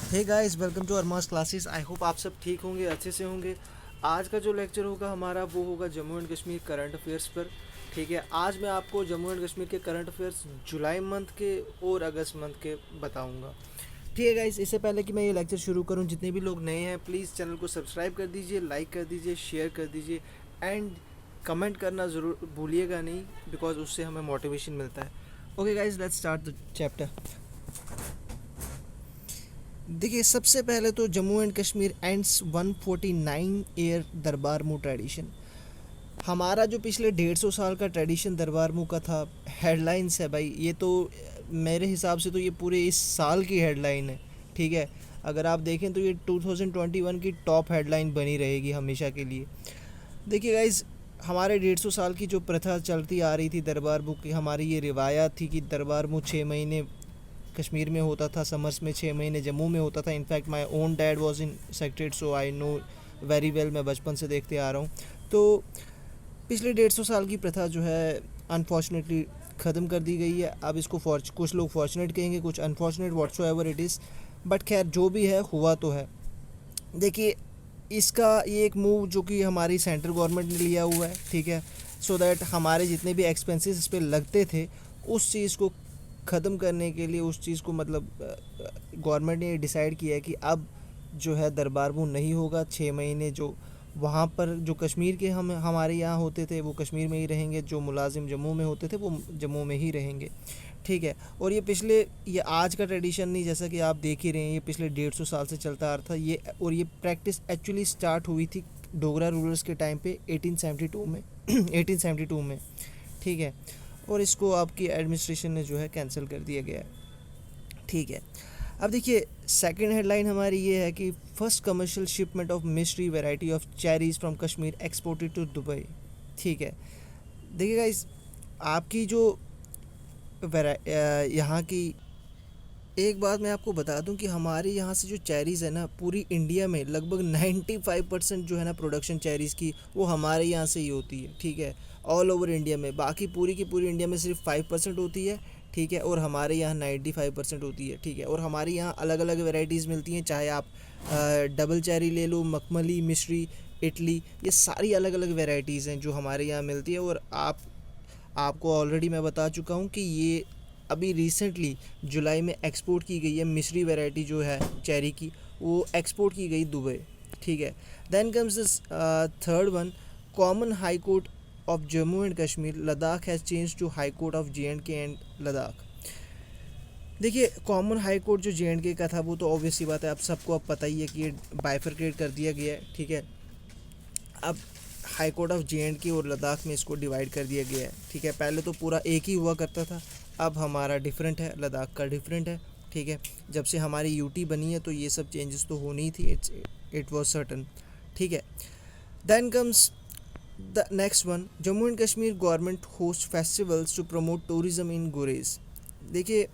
Hey guys, welcome to अरमास classes. I hope आप सब ठीक होंगे, अच्छे से होंगे। आज का जो लेक्चर होगा हमारा वो होगा Jammu and Kashmir current affairs पर। ठीक है, आज मैं आपको जम्मू एंड कश्मीर के करंट अफेयर्स जुलाई मंथ के और अगस्त मंथ के बताऊंगा। ठीक है गाइस, इससे पहले कि मैं ये लेक्चर शुरू करूं, जितने भी लोग नए हैं प्लीज़ चैनल को सब्सक्राइब कर दीजिए, लाइक कर दीजिए, शेयर कर दीजिए एंड कमेंट करना ज़रूर भूलिएगा नहीं, बिकॉज उससे हमें मोटिवेशन मिलता है। Okay guys, let's start the chapter. देखिए, सबसे पहले तो Jammu and Kashmir ends 149 year दरबार मुँह ट्रेडिशन। हमारा जो पिछले 150 साल का ट्रेडिशन दरबार मुँह का था, हेडलाइंस है भाई ये तो। मेरे हिसाब से तो ये पूरे इस साल की हेडलाइन है। ठीक है, अगर आप देखें तो ये 2021 की टॉप हेडलाइन बनी रहेगी हमेशा के लिए। देखिए गाइज, हमारे 150 साल की जो प्रथा चलती आ रही थी दरबार मुँह की, हमारी ये रिवायत थी कि दरबार मुँह 6 महीने कश्मीर में होता था, समर्स में 6 महीने जम्मू में होता था। In fact my own dad was in secret, so I know very well, मैं बचपन से देखते आ रहा हूँ। तो पिछले 150 साल की प्रथा जो है अनफॉर्चुनेटली ख़त्म कर दी गई है। अब इसको कुछ लोग फॉर्चुनेट कहेंगे, कुछ unfortunate, whatsoever it is. But खैर, जो भी है हुआ तो है। देखिए, इसका ये एक मूव जो कि हमारी सेंट्रल गवर्नमेंट ने लिया हुआ है, ठीक है, सो दैट हमारे जितने भी एक्सपेंसेस इस पर लगते थे उस चीज़ को ख़त्म करने के लिए, उस चीज़ को मतलब गवर्नमेंट ने डिसाइड किया है कि अब जो है दरबार मुँह नहीं होगा। 6 महीने जो वहाँ पर जो कश्मीर के हमारे यहाँ होते थे वो कश्मीर में ही रहेंगे, जो मुलाजिम जम्मू में होते थे वो जम्मू में ही रहेंगे। ठीक है, और ये आज का ट्रेडिशन नहीं, जैसा कि आप देख ही रहे हैं, ये पिछले 150 साल से चलता आ रहा था ये। और ये प्रैक्टिस एक्चुअली स्टार्ट हुई थी डोगरा रूलर्स के टाइम पे 1872 में 1872 में। ठीक है, और इसको आपकी एडमिनिस्ट्रेशन ने जो है कैंसिल कर दिया गया है। ठीक है, अब देखिए, सेकंड हेडलाइन हमारी ये है कि first commercial shipment of mystery variety of cherries from Kashmir exported to Dubai. ठीक है, देखिएगा इस आपकी जो यहाँ की एक बात मैं आपको बता दूं कि हमारे यहाँ से जो चेरीज़ है ना, पूरी इंडिया में लगभग 95% जो है ना प्रोडक्शन चेरीज़ की, वो हमारे यहाँ से ही होती है। ठीक है, ऑल ओवर इंडिया में। बाकी पूरी की पूरी इंडिया में सिर्फ 5% होती है। ठीक है, और हमारे यहाँ 95% होती है। ठीक है, और हमारे यहाँ अलग अलग वेराइटीज़ मिलती हैं, चाहे आप डबल चेरी ले लो, मखमली, मिश्री, इटली, ये सारी अलग अलग वेराइटीज़ हैं जो हमारे यहाँ मिलती है। और आपको ऑलरेडी मैं बता चुका हूँ कि ये अभी रिसेंटली जुलाई में एक्सपोर्ट की गई है। मिश्री वैरायटी जो है चेरी की, वो एक्सपोर्ट की गई दुबई। ठीक है, then comes this third one, common high court of Jammu and Kashmir Ladakh has change to high court of JNK and Ladakh. देखिए, कॉमन हाई कोर्ट जो JNK का था वो तो ऑब्वियसली बात है, आप सबको अब पता ही है कि ये बाइफरकेट कर दिया गया है। ठीक है, अब हाई कोर्ट ऑफ JNK और लद्दाख में इसको डिवाइड कर दिया गया है। ठीक है, पहले तो पूरा एक ही हुआ करता था, अब हमारा डिफरेंट है, लद्दाख का डिफरेंट है। ठीक है, जब से हमारी यूटी बनी है तो ये सब चेंजेस तो होनी ही थी, इट वाज सर्टन। ठीक है, then comes the next one, Jammu and Kashmir government host festivals to promote tourism in Gurez. देखिए,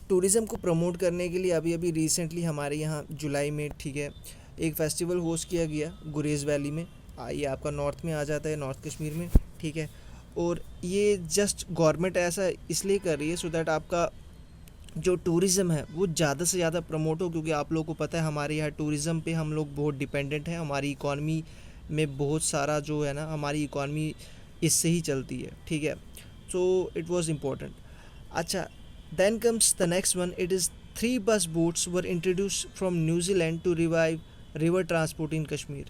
टूरिज़्म को प्रमोट करने के लिए अभी अभी रिसेंटली हमारे यहाँ जुलाई में, ठीक है, एक फ़ेस्टिवल होस्ट किया गया गुरेज़ वैली में। ये आपका नॉर्थ में आ जाता है, नॉर्थ कश्मीर में। ठीक है, और ये जस्ट गवर्नमेंट ऐसा इसलिए कर रही है सो दैट आपका जो टूरिज़्म है वो ज़्यादा से ज़्यादा प्रमोट हो, क्योंकि आप लोगों को पता है हमारे यहाँ टूरिज़्म पे हम लोग बहुत डिपेंडेंट हैं। हमारी इकॉनमी में बहुत सारा जो है ना, हमारी इकॉनमी इससे ही चलती है। ठीक है, सो इट वाज इम्पोर्टेंट। अच्छा, then comes the next one. It is 3 bus boats were introduced from New Zealand to revive river transport in Kashmir.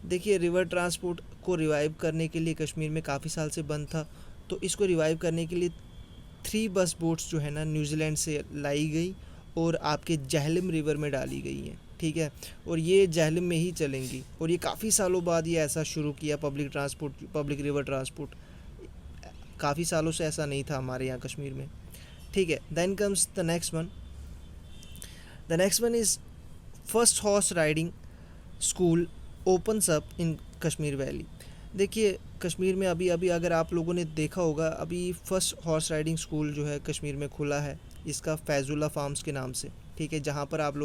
देखिए, रिवर ट्रांसपोर्ट को रिवाइव करने के लिए कश्मीर में काफ़ी साल से बंद था, तो इसको रिवाइव करने के लिए 3 बस बोट्स जो है ना न्यूजीलैंड से लाई गई और आपके जहलम रिवर में डाली गई हैं। ठीक है, और ये जहलम में ही चलेंगी, और ये काफ़ी सालों बाद ये ऐसा शुरू किया पब्लिक रिवर ट्रांसपोर्ट। काफ़ी सालों से ऐसा नहीं था हमारे यहाँ कश्मीर में। ठीक है, then comes the next one is first horse riding school opens up in Kashmir valley. देखिए, कश्मीर में अभी अभी अगर आप लोगों ने देखा होगा, अभी फर्स्ट हॉर्स राइडिंग स्कूल जो है कश्मीर में खुला है, इसका फैजुल्ला फार्म्स के नाम से। ठीक है, जहाँ पर आप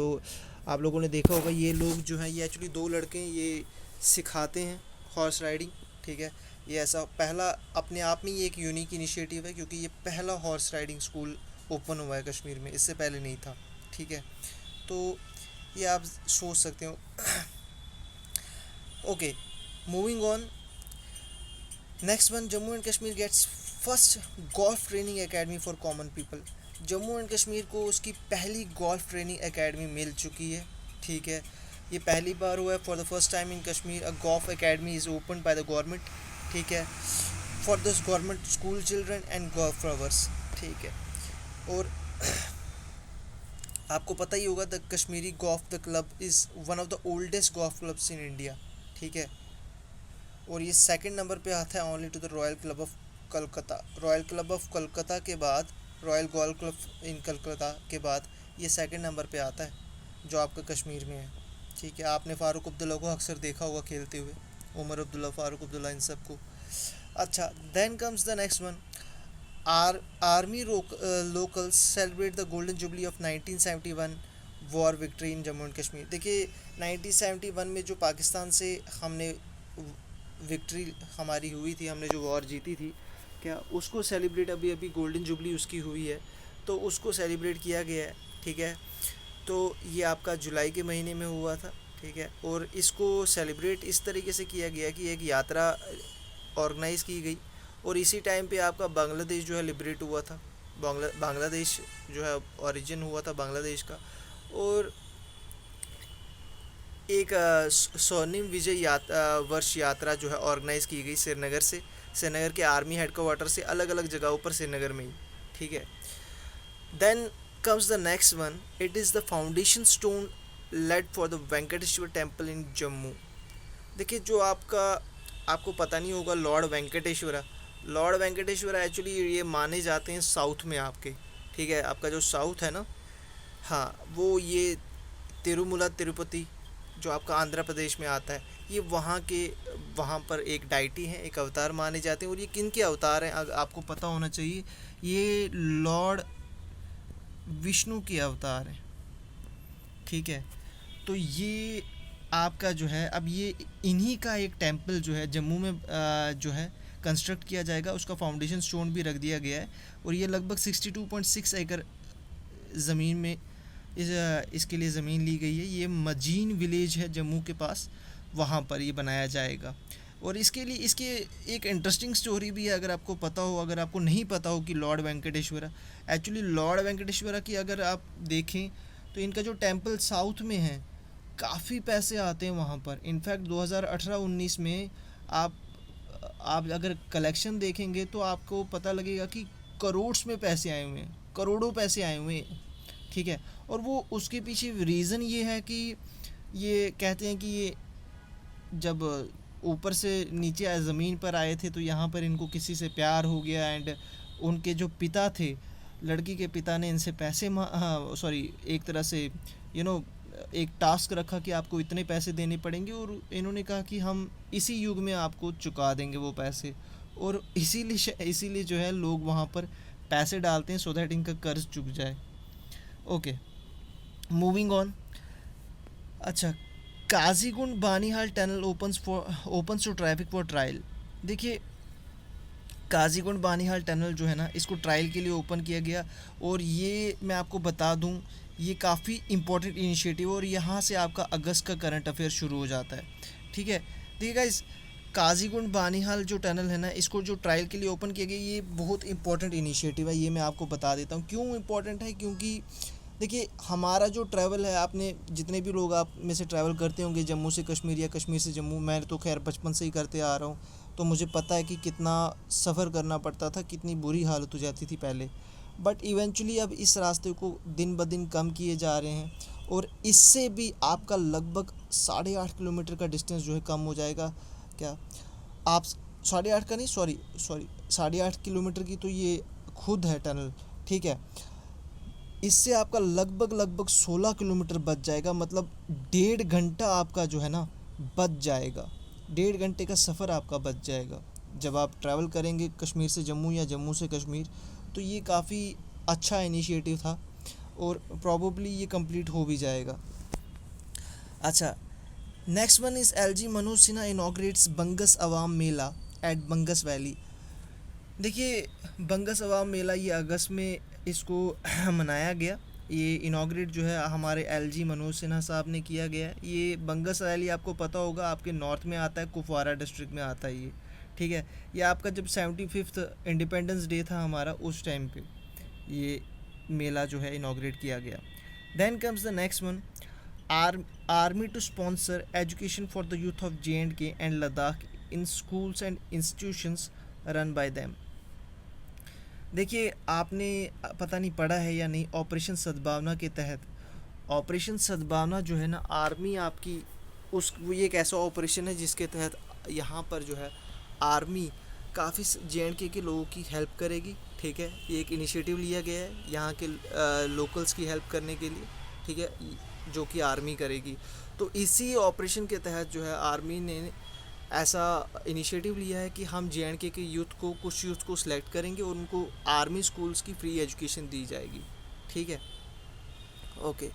लोगों ने देखा होगा, ये लोग जो हैं ये एक्चुअली 2 लड़के हैं, ये सिखाते हैं हॉर्स राइडिंग। ठीक है, ये ऐसा पहला अपने आप में ये एक यूनिक इनिशिएटिव है, क्योंकि ये पहला हॉर्स राइडिंग स्कूल ओपन हुआ है कश्मीर में, इससे पहले नहीं था। ठीक है, तो ये आप सोच सकते हो। Okay, moving on. Next one, Jammu and Kashmir gets first golf training academy for common people. Jammu and Kashmir को उसकी पहली गोल्फ ट्रेनिंग एकेडमी मिल चुकी है, ठीक है। ये पहली बार हुआ है, for the first time in Kashmir a golf academy is open by the government, ठीक है, for this government school children and golf lovers, ठीक है। और आपको पता ही होगा the Kashmiri golf the club is one of the oldest golf clubs in India, ठीक है। और ये सेकंड नंबर पे आता है only to the royal club of Calcutta. Royal club of Calcutta के बाद, royal golf club in Calcutta के बाद ये सेकंड नंबर पे आता है जो आपका कश्मीर में है, ठीक है। आपने फ़ारूक अब्दुल्ला को अक्सर देखा होगा खेलते हुए, उमर अब्दुल्ला, फ़ारूक अब्दुल्ला, इन सब को। अच्छा, then comes the next one. Army locals celebrate the golden jubilee of 1971 war victory in Jammu and Kashmir. देखिए 1971 में जो पाकिस्तान से हमने विक्ट्री हमारी हुई थी, हमने जो वॉर जीती थी, क्या उसको सेलिब्रेट अभी अभी गोल्डन जुबली उसकी हुई है, तो उसको सेलिब्रेट किया गया है, ठीक है। तो ये आपका जुलाई के महीने में हुआ था, ठीक है। और इसको सेलिब्रेट इस तरीके से किया गया कि एक यात्रा ऑर्गेनाइज़ की गई, और इसी टाइम पे आपका बांग्लादेश जो है लिबरेट हुआ था। बांग्लादेश जो है ओरिजिन हुआ था बांग्लादेश का। और एक स्वर्णिम विजय वर्ष यात्रा जो है ऑर्गेनाइज़ की गई श्रीनगर से, श्रीनगर के आर्मी हेडक्वार्टर से अलग अलग जगहों पर श्रीनगर में ही, ठीक है। Then comes the next one, it is the foundation stone laid for the Venkateswara temple in Jammu. देखिए जो आपको पता नहीं होगा, लॉर्ड वेंकटेश्वरा एक्चुअली ये माने जाते हैं साउथ में आपके, ठीक है। आपका जो साउथ है ना, हाँ, वो ये तिरुमला तिरुपति जो आपका आंध्र प्रदेश में आता है, ये वहाँ पर एक डाइटी हैं, एक अवतार माने जाते हैं। और ये किन के अवतार हैं आपको पता होना चाहिए, ये लॉर्ड विष्णु के अवतार हैं, ठीक है। तो ये आपका जो है, अब ये इन्हीं का एक टेम्पल जो है जम्मू में जो है कंस्ट्रक्ट किया जाएगा, उसका फाउंडेशन स्टोन भी रख दिया गया है। और ये लगभग 62.6 एकड़ ज़मीन में इसके लिए ज़मीन ली गई है। ये मजीन विलेज है जम्मू के पास, वहाँ पर ये बनाया जाएगा। और इसके लिए इसके एक इंटरेस्टिंग स्टोरी भी है, अगर आपको पता हो, अगर आपको नहीं पता हो कि lord Venkateswara, actually lord Venkateswara की अगर आप देखें तो इनका जो टेम्पल साउथ में है, काफ़ी पैसे आते हैं वहाँ पर। इनफैक्ट 2018-19 में आप अगर कलेक्शन देखेंगे तो आपको पता लगेगा कि करोड़्स में पैसे आए हुए हैं, करोड़ों पैसे आए हुए हैं, ठीक है। और वो उसके पीछे रीज़न ये है कि ये कहते हैं कि ये जब ऊपर से नीचे ज़मीन पर आए थे तो यहाँ पर इनको किसी से प्यार हो गया, एंड उनके जो पिता थे, लड़की के पिता ने इनसे पैसे एक तरह से एक टास्क रखा कि आपको इतने पैसे देने पड़ेंगे, और इन्होंने कहा कि हम इसी युग में आपको चुका देंगे वो पैसे। और इसीलिए जो है लोग वहाँ पर पैसे डालते हैं सो दैट इनका कर्ज चुक जाए। Okay, moving on. अच्छा, Qazigund Banihal tunnel opens to traffic for trial. देखिए काजीगुंड बानीहाल टनल जो है ना, इसको ट्रायल के लिए ओपन किया गया। और ये मैं आपको बता दूं, ये काफ़ी इम्पोर्टेंट इनिशिएटिव, और यहाँ से आपका अगस्त का करंट अफेयर शुरू हो जाता है, ठीक है। देखिए गाइस, काजीगुंड बानीहाल जो टनल है ना, इसको जो ट्रायल के लिए ओपन किया गया, ये बहुत इंपॉर्टेंट इनिशिएटिव है। ये मैं आपको बता देता हूँ क्यों इम्पोर्टेंट है। क्योंकि देखिए हमारा जो ट्रैवल है, आपने जितने भी लोग आप में से ट्रैवल करते होंगे जम्मू से कश्मीर या कश्मीर से जम्मू, मैं तो खैर बचपन से ही करते आ रहा हूँ, तो मुझे पता है कि कितना सफ़र करना पड़ता था, कितनी बुरी हालत हो जाती थी पहले। बट इवेंचुअली अब इस रास्ते को दिन ब दिन कम किए जा रहे हैं, और इससे भी आपका लगभग 8.5 किलोमीटर का डिस्टेंस जो है कम हो जाएगा। क्या आप 8.5 का नहीं, सॉरी 8.5 किलोमीटर की तो ये खुद है टनल, ठीक है। इससे आपका लगभग 16 किलोमीटर बच जाएगा, मतलब 1.5 घंटा आपका जो है ना बच जाएगा। 1.5 घंटे का सफ़र आपका बच जाएगा जब आप ट्रैवल करेंगे कश्मीर से जम्मू या जम्मू से कश्मीर। तो ये काफ़ी अच्छा इनिशिएटिव था, और प्रॉबेबली ये कंप्लीट हो भी जाएगा। अच्छा, next one is LG Manoj Sinha inaugurates Bangus Awam Mela eight बंगस valley. देखिए बंगस अवाम मेला ये अगस्त में इसको मनाया गया। ये इनाग्रेट जो है हमारे एलजी मनोज सिन्हा साहब ने किया गया है। ये बंगस रैली आपको पता होगा, आपके नॉर्थ में आता है, कुपवारा डिस्ट्रिक्ट में आता है ये, ठीक है। ये आपका जब 75th इंडिपेंडेंस डे था हमारा, उस टाइम पे ये मेला जो है इनाग्रेट किया गया। Then comes the next one, army to sponsor education for the youth of JNK and Ladakh in schools and institutions run by them. देखिए आपने पता नहीं पढ़ा है या नहीं, ऑपरेशन सद्भावना के तहत, ऑपरेशन सद्भावना जो है ना, आर्मी आपकी उस वो ये एक ऐसा ऑपरेशन है जिसके तहत यहाँ पर जो है आर्मी काफ़ी JNK के लोगों की हेल्प करेगी, ठीक है। ये एक इनिशिएटिव लिया गया है यहाँ के लोकल्स की हेल्प करने के लिए, ठीक है, जो कि आर्मी करेगी। तो इसी ऑपरेशन के तहत जो है आर्मी ने ऐसा इनिशिएटिव लिया है कि हम JNK के यूथ को, कुछ यूथ को सिलेक्ट करेंगे और उनको आर्मी स्कूल्स की फ्री एजुकेशन दी जाएगी, ठीक है। Okay,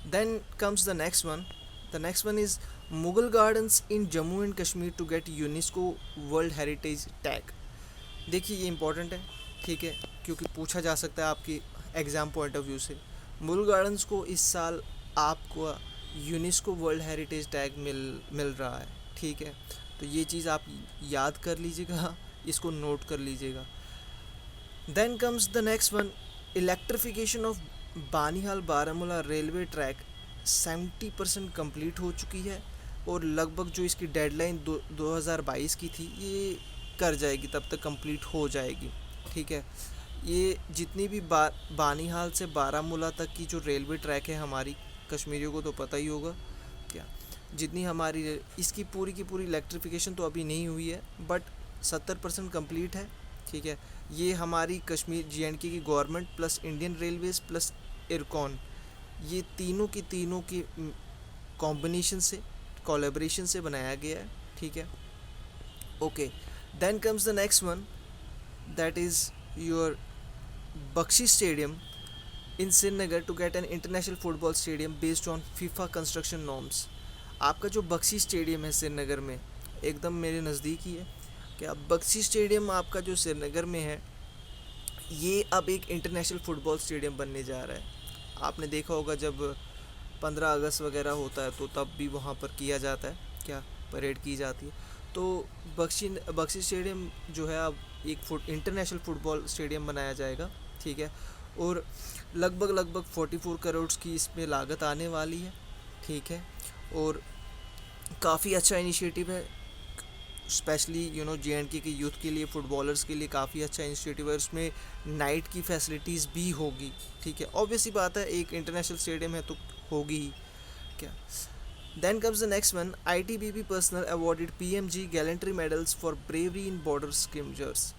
then comes the next one. The next one is Mughal gardens in Jammu and Kashmir to get UNESCO world heritage tag. देखिए ये इंपॉर्टेंट है, ठीक है, क्योंकि पूछा जा सकता है आपकी एग्ज़ाम पॉइंट ऑफ व्यू से। मुगल गार्डन्स को इस साल आपको यूनेस्को वर्ल्ड हेरिटेज टैग मिल रहा है, ठीक है। तो ये चीज़ आप याद कर लीजिएगा, इसको नोट कर लीजिएगा। Then comes the next one, electrification of Banihal Baramulla railway track 70% complete हो चुकी है और लगभग जो इसकी डेडलाइन 2022 की थी ये कर जाएगी, तब तक कंप्लीट हो जाएगी, ठीक है। ये जितनी भी बानिहाल से बारामूला तक की जो रेलवे ट्रैक है हमारी, कश्मीरियों को तो पता ही होगा क्या, जितनी हमारी इसकी पूरी की पूरी इलेक्ट्रिफिकेशन तो अभी नहीं हुई है, बट 70% कंप्लीट है, ठीक है। ये हमारी कश्मीर JNK की government plus Indian Railways plus IRCON, ये तीनों की कॉम्बिनेशन से, कोलैबोरेशन से बनाया गया है, ठीक है। Okay, then comes the next one, that is your Bakshi stadium in Srinagar to get an international football stadium based on FIFA construction norms. आपका जो बख्शी स्टेडियम है श्रीनगर में, एकदम मेरे नज़दीक ही है क्या, बख्शी स्टेडियम आपका जो श्रीनगर में है, ये अब एक इंटरनेशनल फुटबॉल स्टेडियम बनने जा रहा है। आपने देखा होगा जब 15 अगस्त वगैरह होता है तो तब भी वहाँ पर किया जाता है क्या, परेड की जाती है। तो बख्शी स्टेडियम जो है अब एक इंटरनेशनल फुटबॉल स्टेडियम बनाया जाएगा, ठीक है। और लगभग 44 करोड़ की इसमें लागत आने वाली है, ठीक है। और काफ़ी अच्छा इनिशिएटिव है, स्पेशली JNK के यूथ के लिए, फुटबॉलर्स के लिए काफ़ी अच्छा इनिशिएटिव है। उसमें नाइट की फैसिलिटीज़ भी होगी, ठीक है। ऑब्वियसली बात है, एक इंटरनेशनल स्टेडियम है तो होगी ही क्या। Then comes the next one, ITBP personnel awarded PMG gallantry medals for bravery in border skirmishes.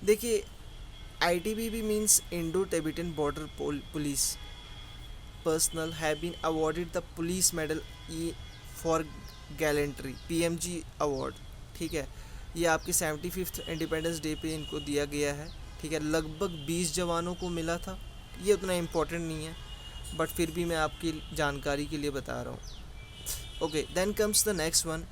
देखिए ITBP means Indo Tibetan border police personnel have been awarded the police medal for gallantry PMG award, ठीक है। ये आपके 75th independence day पे इनको दिया गया है, ठीक है। लगभग 20 जवानों को मिला था, ये उतना इम्पोर्टेंट नहीं है, बट फिर भी मैं आपकी जानकारी के लिए बता रहा हूँ। Okay, then comes the next one,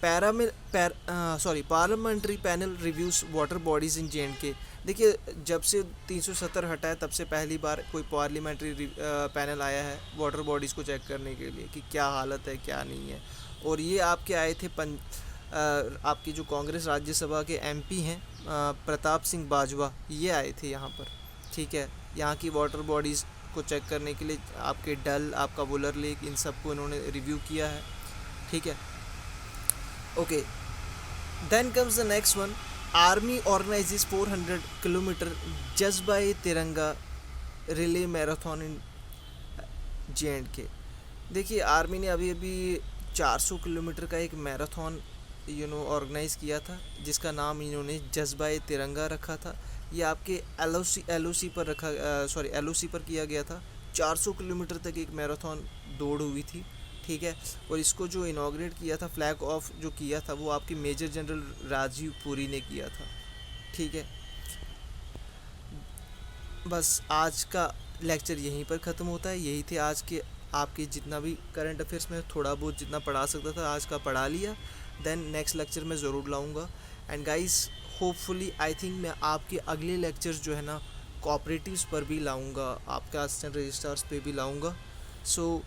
parliamentary panel reviews water bodies in JNK। देखिए जब से 370 हटा है तब से पहली बार कोई पार्लियामेंट्री पैनल आया है वाटर बॉडीज़ को चेक करने के लिए कि क्या हालत है क्या नहीं है। और ये आपके आए थे आपकी जो कांग्रेस राज्यसभा के MP हैं प्रताप सिंह बाजवा, ये आए थे यहाँ पर, ठीक है। यहाँ की वाटर बॉडीज़ को चेक करने के लिए आपके डल, आपका वुलर लेक, इन सबको इन्होंने रिव्यू किया है, ठीक है। Okay, then comes the next one, army organises 400 kilometre जज्बा तिरंगा रिले मैराथन इन JNK। देखिए आर्मी ने अभी 400 किलोमीटर का एक मैराथन ऑर्गेनाइज़ किया था, जिसका नाम इन्होंने जज्बा तिरंगा रखा था। ये आपके LOC पर किया गया था। 400 किलोमीटर तक एक मैराथन दौड़ हुई थी, ठीक है। और इसको जो इनॉग्रेट किया था, फ्लैग ऑफ जो किया था, वो आपके मेजर जनरल राजीव पुरी ने किया था, ठीक है। बस आज का लेक्चर यहीं पर ख़त्म होता है। यही थे आज के आपके जितना भी करंट अफेयर्स में थोड़ा बहुत जितना पढ़ा सकता था आज का पढ़ा लिया। देन नेक्स्ट लेक्चर में ज़रूर लाऊंगा। And guys hopefully I think मैं आपके अगले लेक्चर्स जो है ना कोऑपरेटिव्स पर भी लाऊंगा, आपके असिस्टेंट रजिस्ट्रार्स पे भी लाऊंगा। सो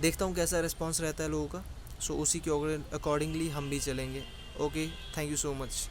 देखता हूँ कैसा रिस्पॉन्स रहता है लोगों का। सो उसी के अकॉर्डिंगली हम भी चलेंगे। Okay, thank you so much.